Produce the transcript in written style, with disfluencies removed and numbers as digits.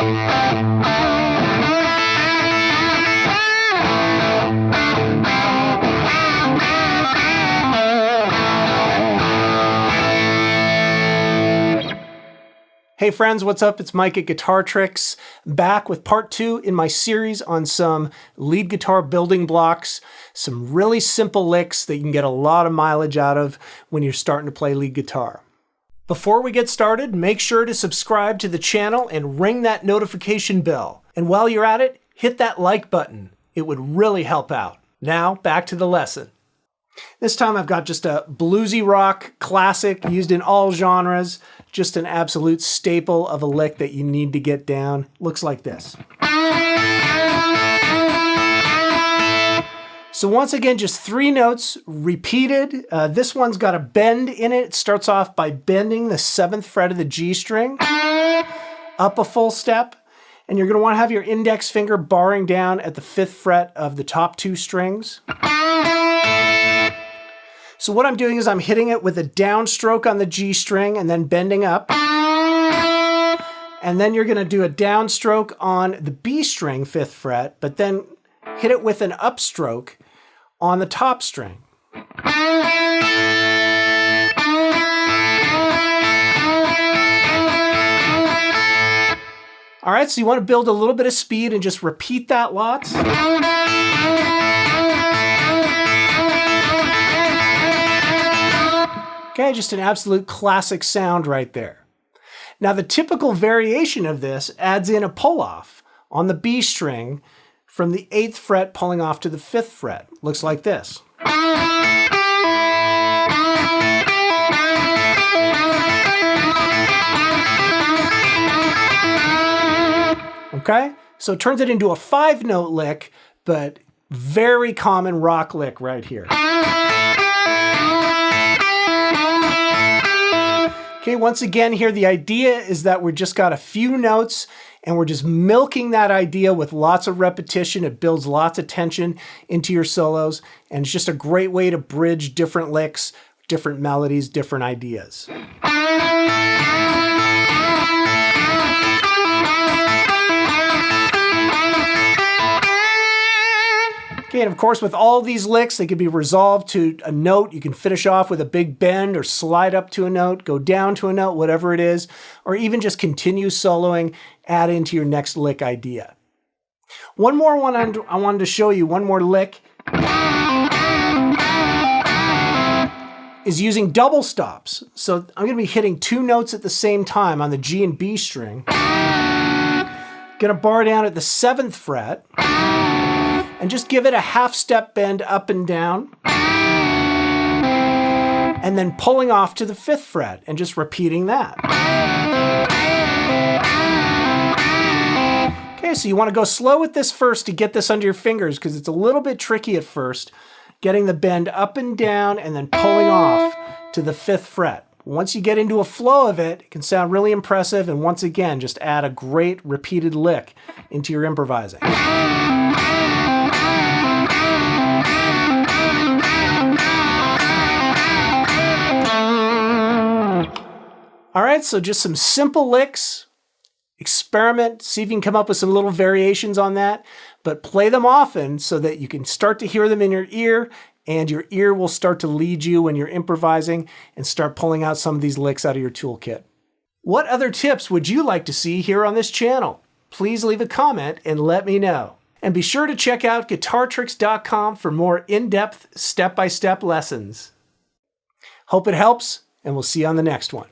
Hey friends, what's up? It's Mike at Guitar Tricks, back with part 2 in my series on some lead guitar building blocks, some really simple licks that you can get a lot of mileage out of when you're starting to play lead guitar. Before we get started, make sure to subscribe to the channel and ring that notification bell. And while you're at it, hit that like button. It would really help out. Now, back to the lesson. This time I've got just a bluesy rock classic used in all genres, just an absolute staple of a lick that you need to get down. Looks like this. So once again, just 3 notes repeated. This one's got a bend in it. It starts off by bending the 7th fret of the G string up a full step, and you're going to want to have your index finger barring down at the 5th fret of the top 2 strings. So what I'm doing is I'm hitting it with a downstroke on the G string and then bending up. And then you're going to do a downstroke on the B string, 5th fret, but then hit it with an upstroke on the top string. All right, so you want to build a little bit of speed and just repeat that lots. Okay, just an absolute classic sound right there. Now the typical variation of this adds in a pull-off on the B string from the 8th fret pulling off to the 5th fret. Looks like this. Okay, so it turns it into a 5-note lick, but very common rock lick right here. Okay, once again here, the idea is that we've just got a few notes and we're just milking that idea with lots of repetition. It builds lots of tension into your solos, and it's just a great way to bridge different licks, different melodies, different ideas. Okay, and of course with all these licks, they can be resolved to a note. You can finish off with a big bend or slide up to a note, go down to a note, whatever it is, or even just continue soloing, add into your next lick idea. One more one I wanted to show you, one more lick, is using double stops. So I'm going to be hitting 2 notes at the same time on the G and B string. Going to bar down at the 7th fret. And just give it a half-step bend up and down. And then pulling off to the 5th fret and just repeating that. Okay, so you want to go slow with this first to get this under your fingers because it's a little bit tricky at first. Getting the bend up and down and then pulling off to the 5th fret. Once you get into a flow of it, it can sound really impressive, and once again, just add a great repeated lick into your improvising. All right, so just some simple licks. Experiment, see if you can come up with some little variations on that, but play them often so that you can start to hear them in your ear, and your ear will start to lead you when you're improvising and start pulling out some of these licks out of your toolkit. What other tips would you like to see here on this channel? Please leave a comment and let me know. And be sure to check out guitartricks.com for more in-depth, step-by-step lessons. Hope it helps, and we'll see you on the next one.